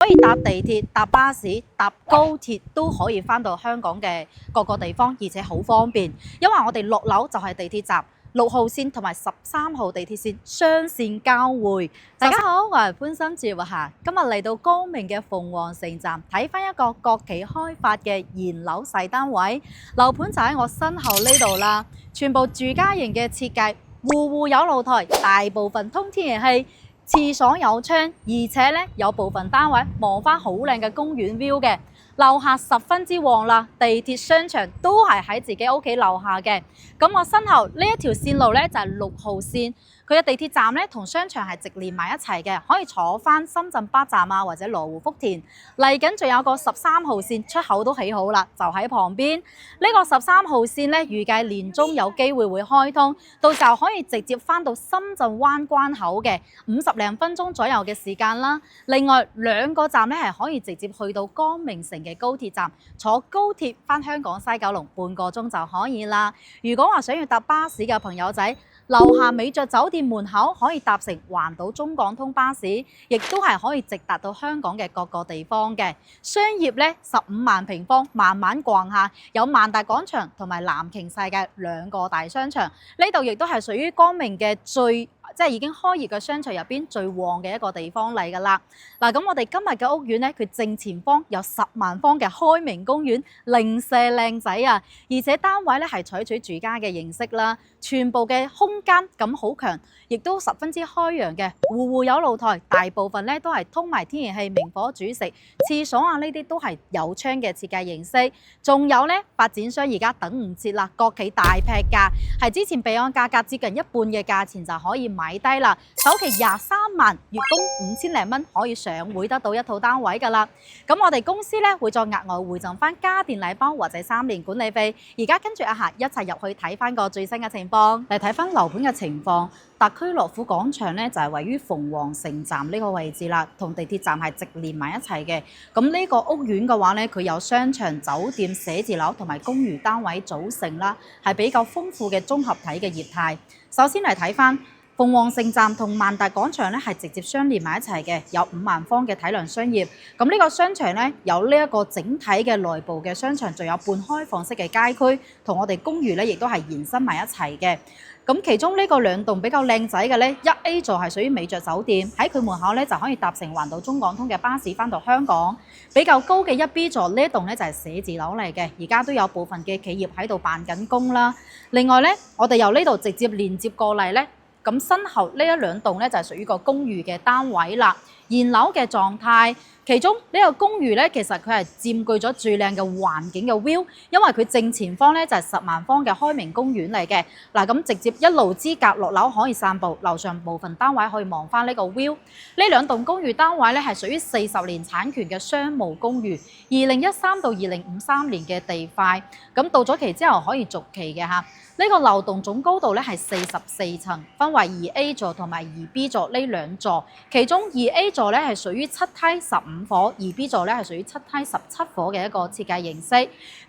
可以搭地鐵、搭巴士、搭高鐵都可以返到香港嘅各個地方，而且好方便。因為我哋落樓就係地鐵站，6號線同埋13號地鐵線雙線交匯。大家好，我係潘心哲夏，今日嚟到光明嘅鳳凰城站，睇返一個國企開發嘅現樓細單位，樓盤就喺我身後呢度啦，全部住家型嘅設計，戶戶有露台，大部分通天然氣。廁所有窗，而且咧有部分單位望翻好靚嘅公園 view 嘅，樓下十分之旺啦。地鐵商場都係喺自己屋企樓下嘅。咁我身後呢一條線路咧就係6號線，佢嘅地鐵站咧同商場係直連埋一齊嘅，可以坐翻深圳巴站啊或者羅湖福田。嚟緊仲有個13號線出口都起好啦，就喺旁邊。呢個13號線咧預計年中有機會會開通，到時候可以直接翻到深圳灣關口嘅50零分鐘左右嘅時間啦。另外2個站咧係可以直接去到光明城嘅高鐵站，坐高鐵翻香港西九龍半個鐘就可以啦。如果話想要搭巴士嘅朋友仔，樓下美爵酒店門口可以搭乘環島中港通巴士，亦都係可以直達到香港嘅各個地方嘅。商業咧15萬平方，慢慢逛下，有萬達廣場同埋藍鯨世界2個大商場，呢度亦都係屬於光明嘅即係已經開業嘅商場入邊最旺嘅一個地方嚟㗎啦。嗱，咁我哋今日嘅屋苑咧，佢正前方有10萬方嘅開明公園，零舍靚仔啊！而且單位咧係採取住家嘅形式啦，全部嘅空間感好強，亦都十分之開揚嘅，戶戶有露台，大部分咧都係通埋天然氣、明火煮食，廁所啊呢啲都係有窗嘅設計形式。仲有咧，發展商而家等唔切啦，國企大劈價，係之前備案價格接近一半嘅價錢就可以買低啦，首期23萬，月供5000零蚊可以上會得到一套單位㗎啦。咁我哋公司咧會再額外回贈翻家電禮包或者3年管理費。而家跟住阿霞一齊入去睇翻個最新嘅情況，嚟睇翻樓盤嘅情況。特區樂富廣場咧就係位於鳳凰城站呢個位置啦，同地鐵站係直連埋一齊嘅。咁呢個屋苑嘅話咧，佢有商場、酒店、寫字樓同埋公寓單位組成啦，係比較豐富嘅綜合體嘅業態。首先嚟睇翻鳳凰城站同萬達廣場咧係直接相連埋一齊嘅，有5萬方嘅體量商業。咁呢個商場咧有呢一個整體嘅內部嘅商場，仲有半開放式嘅街區，同我哋公寓咧亦都係延伸埋一齊嘅。咁其中呢個2棟比較靚仔嘅咧，1A 座係屬於美爵酒店，喺佢門口咧就可以搭乘環島中港通嘅巴士返到香港。比較高嘅1B 座呢一棟咧就係寫字樓嚟嘅，而家都有部分嘅企業喺度辦緊工啦。另外咧，我哋由呢度直接連接過嚟咧。咁身後呢2棟咧就係屬於個公寓嘅單位啦。現樓嘅狀態，其中呢個公寓咧，其實佢係佔據咗最靚嘅環境嘅 view，因為佢正前方咧就係10萬方嘅開明公園嚟嘅。嗱，咁直接一路之隔落樓可以散步，樓上部分單位可以望翻呢個 view。呢2棟公寓單位咧係屬於40年產權嘅商務公寓，2013到2053年嘅地塊，咁到咗期之後可以續期嘅嚇。呢個樓棟總高度咧係44層，分為2A 座同埋2B 座呢2座，其中2A 座咧係屬於7梯15伙，2B 座咧係屬於7梯17伙嘅一個設計形式。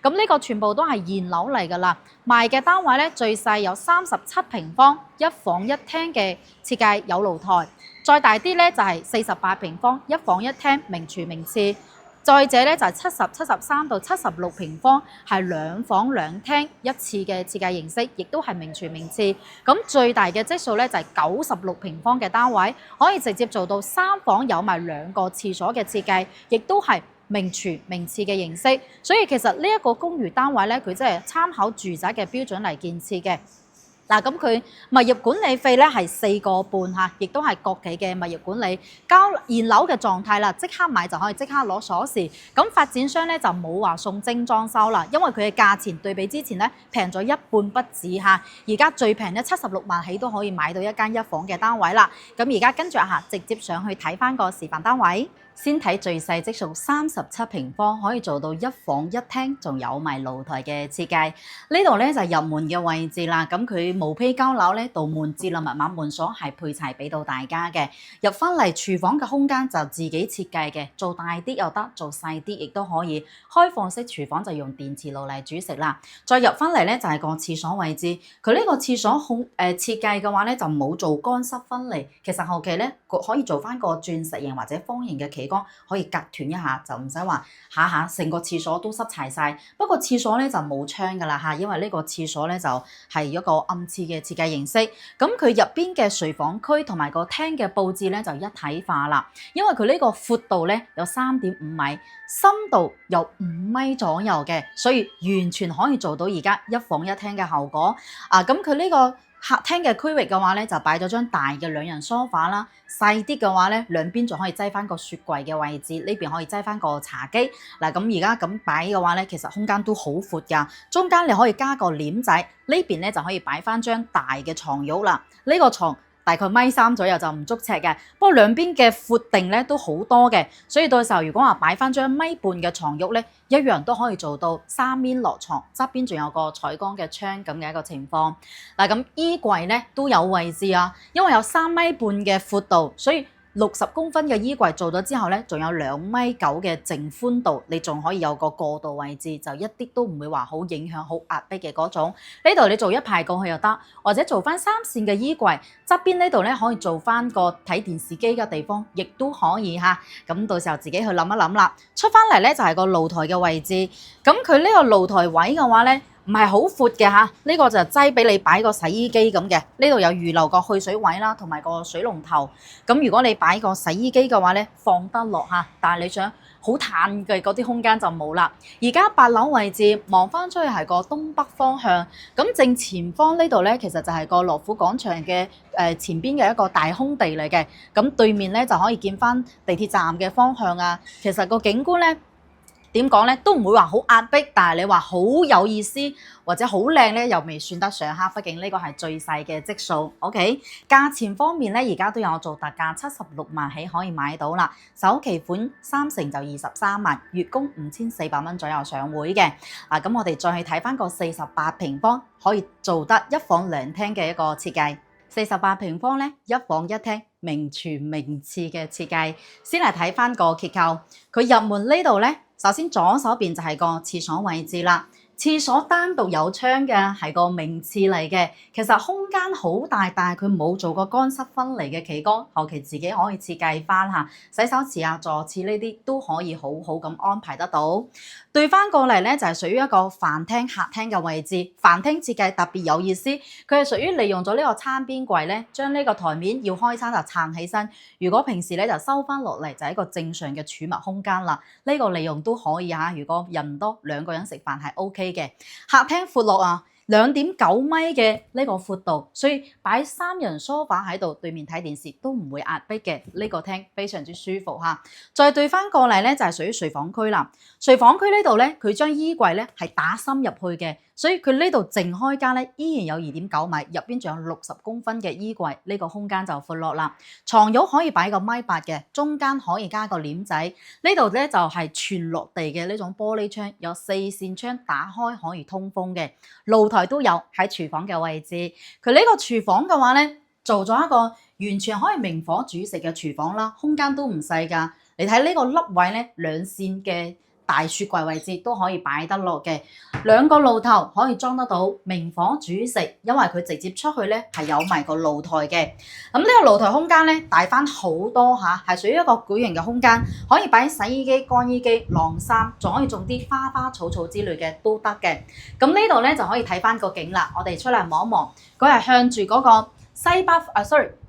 咁呢個全部都係現樓嚟㗎啦，賣嘅單位咧最細有37平方，1房1廳嘅設計有露台，再大啲咧就係48平方，1房1廳名廚名廁。再者咧就係70、73到76平方，係2房2廳一次嘅設計形式，亦都係名廚名廁。咁最大嘅積數咧就係96平方嘅單位，可以直接做到3房有埋2個廁所嘅設計，亦都係名廚名廁嘅形式。所以其實呢一個公寓單位咧，佢真係參考住宅嘅標準嚟建設嘅。嗱，咁佢物業管理費咧係4個半嚇，亦都係國企嘅物業管理，交現樓嘅狀態啦，即刻買就可以即刻攞鎖匙。咁發展商咧就冇話送精裝修啦，因為佢嘅價錢對比之前咧平咗一半不止嚇。而家最平咧76萬起都可以買到一間1房嘅單位啦。咁而家跟住阿霞直接上去睇翻個示範單位。先睇最細積數37平方，可以做到1房1廳，仲有埋露台嘅設計。呢度咧就係入門嘅位置啦。咁佢毛坯交樓咧，道門智能密碼門鎖係配齊俾到大家嘅。入翻嚟廚房嘅空間就自己設計嘅，做大啲又得，做細啲亦都可以。開放式廚房就用電磁爐嚟煮食啦。再入翻嚟咧就係個廁所位置，佢呢個廁所設計嘅話咧就冇做乾濕分離。其實後期咧可以做翻個鑽石形或者方形嘅企缸，可以隔斷一下，就唔使話下下成個廁所都濕柴晒。不過廁所咧就冇窗噶啦嚇，因為呢個廁所咧就係一個暗廁嘅設計形式。咁佢入邊嘅睡房區同埋個廳嘅佈置咧就一體化啦，因為佢呢個闊度咧有3.5米，深度有5米左右嘅，所以完全可以做到而家一房一廳嘅效果。咁佢呢個客廳嘅區域嘅話咧，就擺咗張大嘅2人梳化啦。細啲嘅話咧，兩邊仲可以擠翻個雪櫃嘅位置，呢邊可以擠翻個茶几。嗱，咁而家咁擺嘅話咧，其實空間都好闊㗎。中間你可以加個簾仔，呢邊咧就可以擺翻張大嘅床褥啦。呢個床大概1.3米左右就唔足尺嘅，不過兩邊嘅闊定咧都好多嘅，所以到時候如果話擺翻張1.5米嘅床褥咧，一樣都可以做到3面落床，側邊仲有個採光嘅窗咁嘅一個情況。嗱，咁衣櫃咧都有位置啊，因為有3.5米嘅闊度，所以60公分嘅衣櫃做咗之後咧，仲有2.9米嘅淨寬度，你仲可以有個過渡位置，就一啲都唔會話好影響、好壓迫嘅嗰種。呢度你做一排過去又得，或者做翻3線嘅衣櫃，側邊呢度咧可以做翻個睇電視機嘅地方，亦都可以嚇。咁到時候自己去諗一諗啦。出翻嚟咧就係個露台嘅位置，咁佢呢個露台位嘅話咧，唔係好闊嘅嚇，呢個就擠俾你擺個洗衣機咁嘅。呢度有預留個去水位啦，同埋個水龍頭。咁如果你擺個洗衣機嘅話咧，放得落嚇，但係你想好嘆嘅嗰啲空間就冇啦。而家8樓位置望翻出去係個東北方向，咁正前方呢度咧，其實就係個樂富廣場嘅前邊嘅一個大空地嚟嘅。咁對面咧就可以見翻地鐵站嘅方向啊。其實個景觀咧，點講咧，都唔會話好壓迫，但係你話好有意思或者好靚咧，又未算得上哈。畢竟呢個係最細嘅積數。OK， 價錢方面咧，而家都有做特價，76萬起可以買到啦。首期款3成就23萬，月供5400蚊左右上會嘅。咁我哋再去睇翻個48平方可以做得一房兩廳嘅一個設計。48平方咧，一房一廳，名廚名廁嘅設計。先嚟睇翻個結構，佢入門呢度咧。首先左手邊就係個廁所位置啦，廁所單獨有窗嘅係個明廁嚟嘅，其實空間好大，但係佢冇做過乾濕分離嘅企缸，後期自己可以設計翻嚇，洗手池啊、坐廁呢啲都可以好好咁安排得到。對翻過嚟咧就係屬於一個飯廳客廳嘅位置，飯廳設計特別有意思，佢係屬於利用咗呢個餐邊櫃咧，將呢個台面要開餐就撐起身，如果平時咧就收翻落嚟就係一個正常嘅儲物空間啦。呢個利用都可以嚇，如果人多2個人食飯係 OK 嘅。客廳闊落啊，2.9米嘅呢個闊度，所以擺3人梳化喺度，對面睇電視都唔會壓迫嘅。呢個廳非常之舒服嚇。再對翻過嚟咧，就係屬於睡房區啦。睡房區呢度咧，佢將衣櫃咧係打深入去嘅，所以佢呢度淨開間咧依然有2.9米，入邊仲有60公分嘅衣櫃，呢個空間就闊落啦。床褥可以擺個1.8米嘅，中間可以加個簾仔。呢度咧就係全落地嘅呢種玻璃窗，有4扇窗打開可以通風嘅。露台都有喺廚房嘅位置。佢呢個廚房嘅話咧，做咗一個完全可以明火煮食嘅廚房啦，空間都唔細㗎。你睇呢個凹位咧，2扇嘅大雪櫃位置都可以擺得落嘅，2個露頭可以裝得到明火煮食，因為佢直接出去咧係有埋個露台嘅。咁呢個露台空間咧大翻好多嚇，係屬於一個矩形嘅空間，可以擺洗衣機、乾衣機、晾衫，仲可以種啲花花草草之類嘅都得嘅。咁呢度咧就可以睇翻個景啦。我哋出嚟望一望，佢係向住嗰個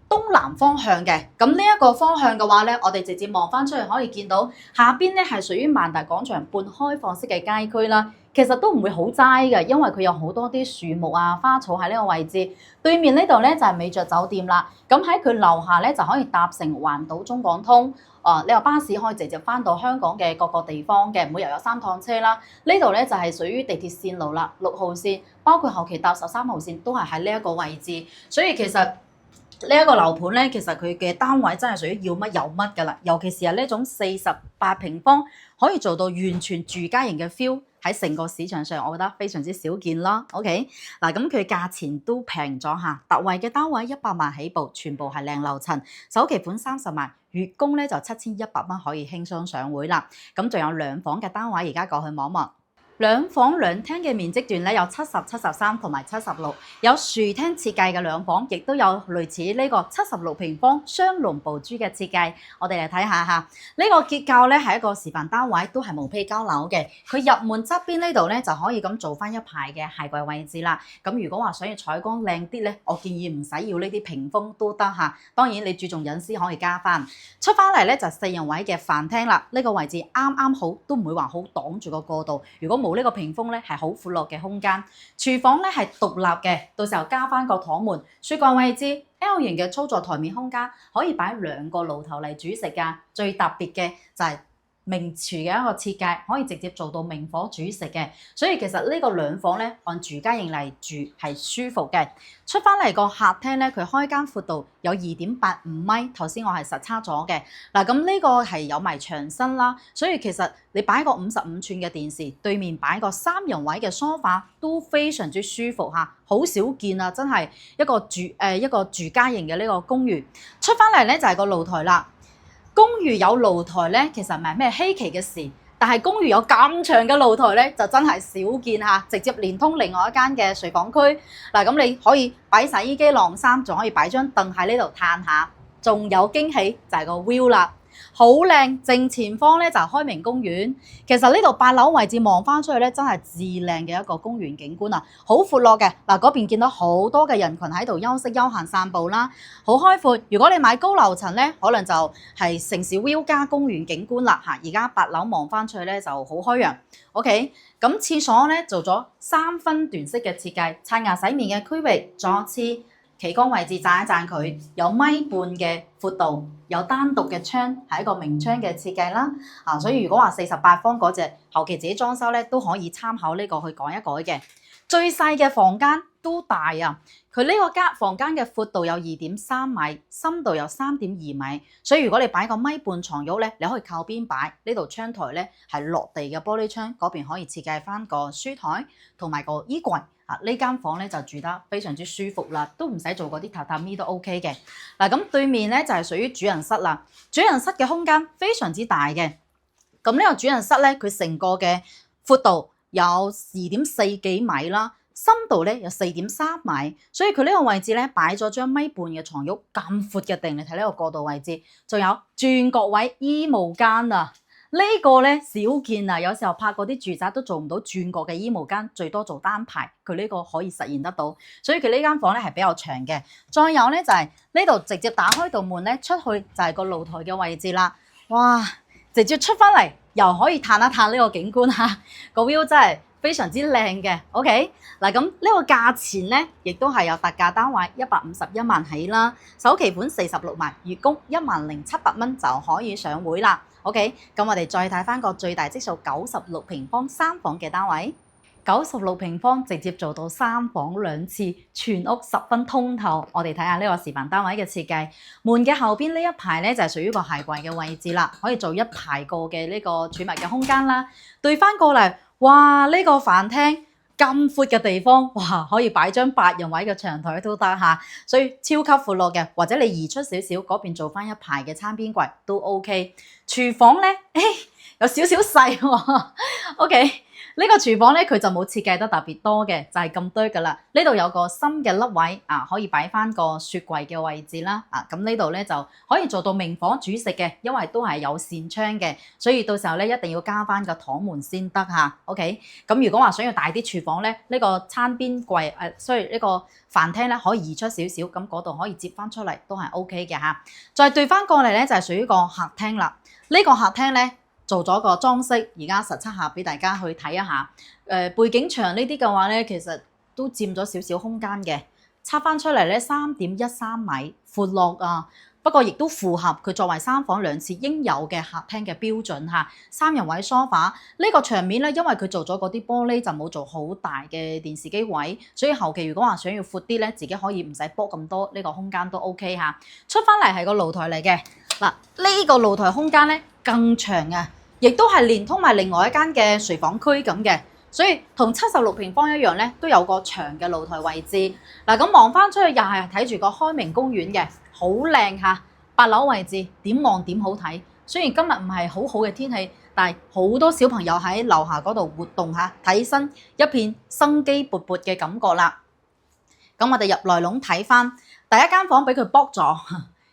東南方向嘅。咁呢一個方向嘅話咧，我哋直接望翻出去可以見到下邊咧係屬於萬達廣場半開放式嘅街區啦。其實都唔會好齋嘅，因為佢有好多啲樹木啊、花草喺呢個位置。對面呢度咧就係美爵酒店啦。咁喺佢樓下咧就可以搭乘環島中港通。呢個巴士可以直接翻到香港嘅各個地方嘅，每日有3趟車啦。呢度咧就係屬於地鐵線路啦，6號線，包括後期搭13號線都係喺呢一個位置。所以其實呢一個樓盤咧，其實佢嘅單位真係屬於要乜有乜噶啦，尤其是係呢種48平方可以做到完全住家型嘅 feel，喺成個市場上，我覺得非常之少見啦。OK， 嗱咁佢價錢都平咗嚇，特惠嘅單位100萬起步，全部係靚樓層，首期款30萬，月供咧就7100蚊可以輕鬆上會啦。咁仲有2房嘅單位，而家過去望一望。兩房兩廳嘅面積段咧有70、73同埋76，有豎廳設計嘅兩房，亦都有類似呢個76平方雙龍寶珠嘅設計。我哋嚟睇下嚇，呢個結構咧係一個示範單位，都係毛坯交樓嘅。佢入門側邊呢度咧就可以咁做翻一排嘅鞋櫃位置啦。咁如果話想要採光靚啲咧，我建議唔使要呢啲屏風都得嚇。當然你注重隱私可以加翻。出翻嚟咧就4人位嘅飯廳啦，呢個位置啱啱好，都唔會話好擋住個過道。如果冇呢個屏風咧，係好闊落嘅空間。廚房咧係獨立嘅，到時候加翻個趟門。雪櫃位置 L 型嘅操作台面空間，可以擺2個爐頭嚟煮食㗎。最特別嘅就係明廚嘅一個設計，可以直接做到明火煮食嘅。所以其實呢個兩房咧，按住家型嚟住係舒服嘅。出翻嚟個客廳咧，佢開間闊度有2.85米，頭先我係實測咗嘅。嗱，咁呢個係有埋牆身啦，所以其實你擺個55寸嘅電視，對面擺個3人位嘅梳化都非常之舒服嚇，好少見啊！真係一個住家型嘅呢個公寓。出翻嚟咧就係個露台啦。公寓有露台咧，其實唔係咩稀奇嘅事，但係公寓有咁長嘅露台咧，就真係少見嚇，直接連通另外一間嘅睡房區。嗱，咁你可以擺洗衣機、晾衫，仲可以擺張凳喺呢度嘆下，仲有驚喜就係個 view 啦。好靚，正前方咧就係開明公園。其實呢度8樓位置望翻出去咧，真係至靚嘅一個公園景觀啊！好闊落嘅，嗱，嗰邊見到好多嘅人群喺度休息、休閒散步啦，好開闊。如果你買高樓層咧，可能就係城市 view 加公園景觀啦嚇。而家8樓望翻出去咧就好開揚。OK， 咁廁所咧做咗3分段式嘅設計，刷牙洗面嘅區域、坐廁、企缸位置讚一讚佢，有1.5米嘅闊度，有單獨嘅窗，係一個明窗嘅設計啦。所以如果話48方嗰隻後期自己裝修咧，都可以參考呢個去改一改嘅。最細嘅房間都大啊！佢呢個房間嘅闊度有2.3米，深度有3.2米，所以如果你擺個1.5米床褥咧，你可以靠邊擺。呢度窗台咧係落地嘅玻璃窗，嗰邊可以設計翻個書台同埋個衣櫃。呢間房咧就住得非常之舒服啦，都唔使做嗰啲榻榻米都 OK 嘅。嗱，咁對面咧就係屬於主人室啦。主人室嘅空間非常之大嘅。咁呢個主人室咧，佢成個嘅闊度有2.4幾米啦，深度咧有4.3米，所以佢呢個位置咧擺咗張1.5米嘅床褥，咁闊嘅定，你睇呢個過渡位置，仲有轉角位衣帽間啊！呢個咧少見啊，有時候拍嗰啲住宅都做唔到轉角嘅衣帽間，最多做單排，佢呢個可以實現得到，所以佢呢間房咧係比較長嘅。再有咧就係呢度直接打開道門咧，出去就係個露台嘅位置啦。哇！直接出翻嚟又可以嘆一嘆呢個景觀嚇，個 view 真係非常之靚嘅。OK， 嗱，咁呢個價錢咧，亦都係有特價單位151萬起啦，首期款46萬，月供10,700蚊就可以上會啦。OK， 咁我哋再睇翻個最大積數96平方3房嘅單位，96平方直接做到3房2廁，全屋十分通透。我哋睇下呢個示範單位嘅設計，門嘅後邊呢一排咧就係屬於個鞋櫃嘅位置啦，可以做一排個嘅呢個儲物嘅空間啦。對翻過嚟，哇！呢個飯廳咁闊嘅地方，哇！可以擺張8人位嘅長台都得嚇，所以超級闊落嘅。或者你移出少少，嗰邊做翻一排嘅餐邊櫃都 OK。廚房咧，有少少細喎。OK，呢個廚房咧佢就冇設計得特別多嘅，就係咁多噶啦。呢度有個深嘅凹位啊，可以擺翻個雪櫃嘅位置啦。咁呢度咧就可以做到明火煮食嘅，因為都係有扇窗嘅，所以到時候咧一定要加翻個趟門先得嚇。OK，咁如果話想要大啲廚房咧，呢個餐邊櫃所以呢個飯廳咧可以移出少少，咁嗰度可以接翻出嚟都係 OK 嘅嚇。再對翻過嚟咧就係屬於個客廳啦。呢個客廳咧做咗個裝飾，而家實測下俾大家去睇一下。背景牆呢啲嘅話咧，其實都佔咗少少空間嘅。拆翻出嚟咧3.13米闊落啊，不過亦都符合佢作為3房2廁應有嘅客廳嘅標準嚇。3人位梳化呢個牆面咧，因為佢做咗嗰啲玻璃就冇做好大嘅電視機位，所以後期如果話想要闊啲咧，自己可以唔使搏咁多，呢個空間都 OK 嚇。出翻嚟係個露台嚟嘅。嗱，呢個露台空間咧更長啊，亦都係連通埋另外一間嘅睡房區咁嘅，所以同76平方一樣咧，都有個長嘅露台位置。嗱，咁望翻出去又係睇住個開明公園嘅，好靚嚇。8樓位置點望點好睇，雖然今日唔係好好嘅天氣，但係好多小朋友喺樓下嗰度活動下，睇起身一片生機勃勃嘅感覺啦。咁我哋入內籠睇翻第一間房俾佢 book 咗，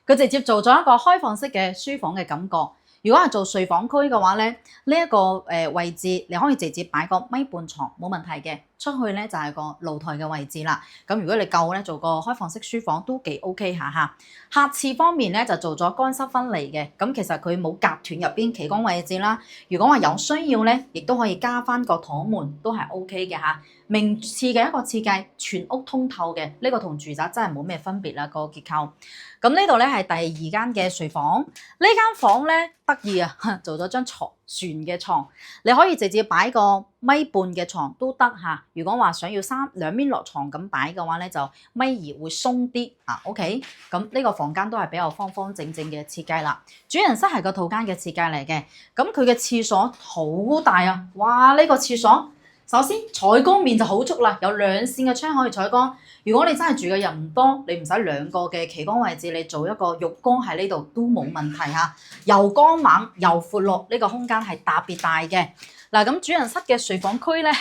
佢直接做咗一個開放式嘅書房嘅感覺。如果係做睡房區嘅話咧，呢一個位置你可以直接擺個米半床冇問題嘅。出去咧就係個露台嘅位置啦。咁如果你夠咧做個開放式書房都幾 OK 下嚇。客廁方面咧就做咗乾濕分離嘅。咁其實佢冇隔斷入邊旗杆位置啦。如果話有需要咧，亦都可以加翻個趟門都係 OK 嘅嚇。明廁嘅一個設計，全屋通透嘅，呢個同住宅真係冇咩分別啦個結構。咁呢度咧係第二間嘅睡房，呢間房咧得意啊，做咗張床船嘅床，你可以直接擺個米半嘅床都得嚇。如果話想要兩邊落床咁擺嘅話咧，就米二會鬆啲啊。OK，咁呢個房間都係比較方方正正嘅設計啦。主人室係個套間嘅設計嚟嘅，咁佢嘅廁所好大啊！哇，呢個廁所〜首先採光面就好足啦，有兩線嘅窗可以採光。如果你真係住嘅人唔多，你唔使兩個嘅旗杆位置，你做一個浴缸喺呢度都冇問題嚇。又光猛又闊落，呢個空間係特別大嘅。嗱，咁主人室嘅睡房區咧，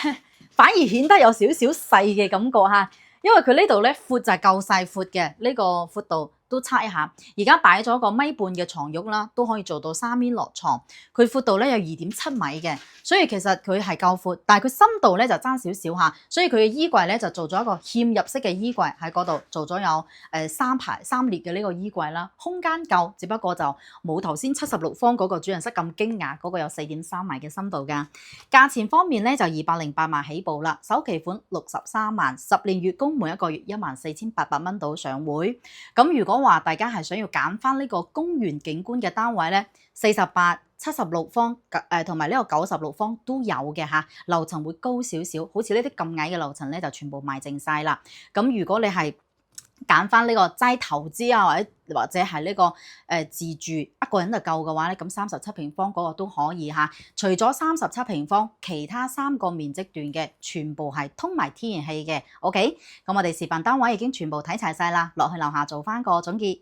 反而顯得有少少細嘅感覺嚇，因為佢呢度咧闊就係夠細闊嘅，呢個闊度。都測一下，而家擺咗個米半嘅床褥啦，都可以做到三邊落床。佢闊度咧有2.7米嘅，所以其實佢係夠闊，但係佢深度咧就爭少少嚇。所以佢嘅衣櫃咧就做咗一個嵌入式嘅衣櫃喺嗰度，做咗有3列嘅呢個衣櫃啦，空間夠，只不過就冇頭先76方嗰個主人室咁驚訝，嗰個有4.3米嘅深度㗎。價錢方面咧就208萬起步啦，首期款63萬，10年月供每一個月14,800蚊到上會。咁如果話大家係想要揀翻呢個公園景觀嘅單位咧，48、76方同埋呢個96方都有嘅嚇，樓層會高少少，好似呢啲咁矮嘅樓層咧就全部賣淨晒啦。咁如果你係揀翻呢個齋投資啊，或者係呢個自住一個人就夠嘅話咧，咁37平方嗰個都可以嚇。除咗37平方，其他3個面積段嘅全部係通埋天然氣嘅。OK， 咁我哋示範單位已經全部睇齊晒啦，落去樓下做翻個總結。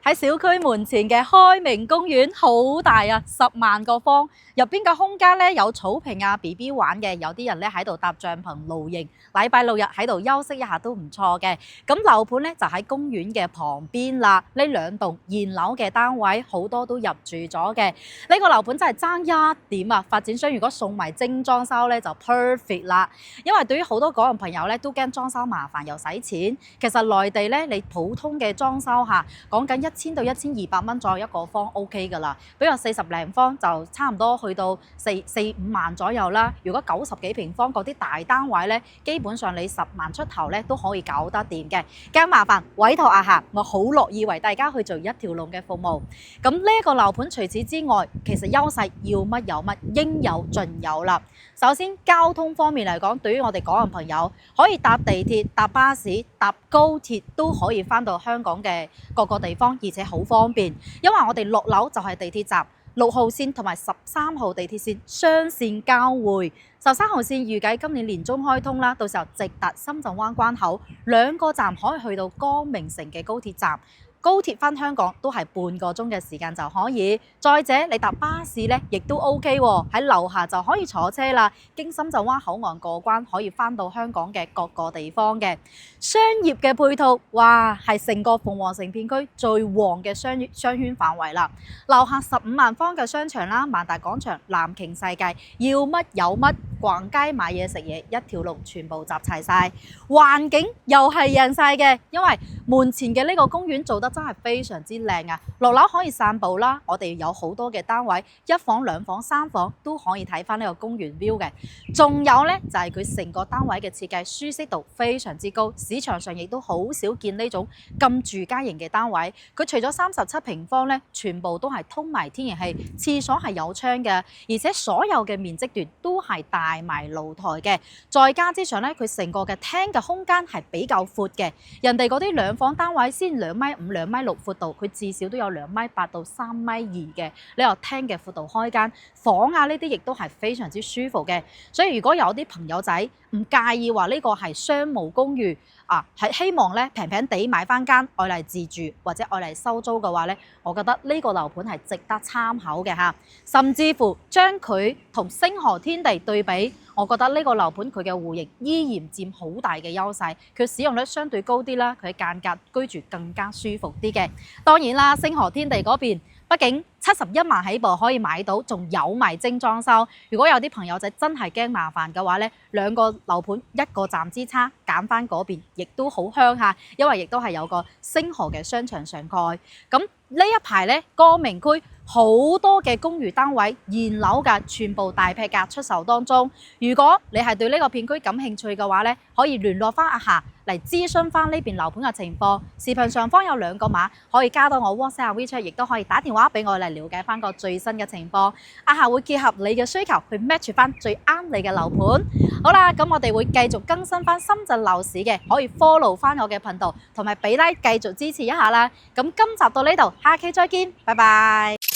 喺小區門前嘅開明公園好大啊，10萬個方，入邊嘅空間咧有草坪啊 ，BB 玩嘅，有啲人咧喺度搭帳篷露營，禮拜6日喺度休息一下都唔錯嘅。咁樓盤咧就喺公園嘅旁邊啦，呢2棟現樓嘅單位好多都入住咗嘅。呢個樓盤真係爭一點啊！發展商如果送埋精裝修咧就 perfect 啦，因為對於好多港人朋友咧都驚裝修麻煩又使錢。其實內地咧你普通嘅裝修下講緊1000到1200蚊左右一個方 OK 㗎啦，比如40零方就差唔多去到4-5萬左右啦。如果90幾平方嗰啲大單位咧，基本上你10萬出頭咧都可以搞得掂嘅。驚麻煩委託下，我好樂意為大家去做一條龍嘅服務。咁呢一個樓盤除此之外，其實優勢要乜有乜，應有盡有啦。首先交通方面嚟講，對於我哋港人朋友可以搭地鐵、搭巴士、搭高鐵都可以返到香港嘅各個地方，而且好方便。因為我哋落樓就係地鐵站6號線同埋13號地鐵線雙線交匯，13號線預計今年年中開通啦，到時候直達深圳灣關口，2個站可以去到光明城嘅高鐵站。高鐵返香港都係半個鐘嘅時間就可以，再者你搭巴士咧，亦都 OK 喎，喺樓下就可以坐車啦，經深圳灣口岸過關，可以返到香港嘅各個地方嘅商業嘅配套，哇，係成個鳳凰城片區最旺嘅商圈範圍啦。樓下15萬方嘅商場啦，萬達廣場、藍鯨世界，要乜有乜，逛街買嘢食嘢一條龍全部集齊晒，環境又係贏晒嘅，因為門前嘅呢個公園做得真係非常之靚啊！落樓可以散步啦，我哋有好多嘅單位，1房、2房、3房都可以睇翻呢個公園 view 嘅。仲有呢，就係佢成個單位嘅設計舒適度非常之高，市場上亦都好少見呢種咁住家型嘅單位。佢除咗37平方呢，全部都係通埋天然氣，廁所係有窗嘅，而且所有嘅面積段都係大埋露台嘅。再加之上呢，佢成個嘅廳嘅空間係比較闊嘅，人哋嗰啲2房單位先2.5米、2.6米闊度，佢至少都有2.8米到3.2米嘅呢個廳嘅闊度開間房啊，呢啲亦都係非常之舒服嘅。所以如果有啲朋友仔唔介意話呢個係商務公寓啊，係希望咧平平地買翻間愛嚟自住或者愛嚟收租嘅話咧，我覺得呢個樓盤係值得參考嘅嚇。甚至乎將佢同星河天地對比，我覺得呢個樓盤佢嘅戶型依然佔好大嘅優勢，佢使用率相對高啲啦，佢間隔居住更加舒服啲嘅。當然啦，星河天地嗰邊，畢竟71萬起步可以買到，仲有埋精裝修。如果有啲朋友仔真係驚麻煩嘅話咧，兩個樓盤一個站之差，揀翻嗰邊亦都好香嚇，因為亦都係有個星河嘅商場上蓋。咁呢一排咧，光明區好多嘅公寓單位現樓嘅全部大劈價出售當中。如果你係對呢個片區感興趣嘅話咧，可以聯絡翻阿夏嚟諮詢翻呢邊樓盤嘅情況。視頻上方有2個碼，可以加到我 WhatsApp WeChat，亦都可以打電話俾我嚟了解翻個最新嘅情況。阿夏會結合你嘅需求去 match 翻最啱你嘅樓盤。好啦，咁我哋會繼續更新翻深圳樓市嘅，可以 follow 翻我嘅頻道，同埋俾 like 繼續支持一下啦。咁今集到呢度，下期再見，拜拜。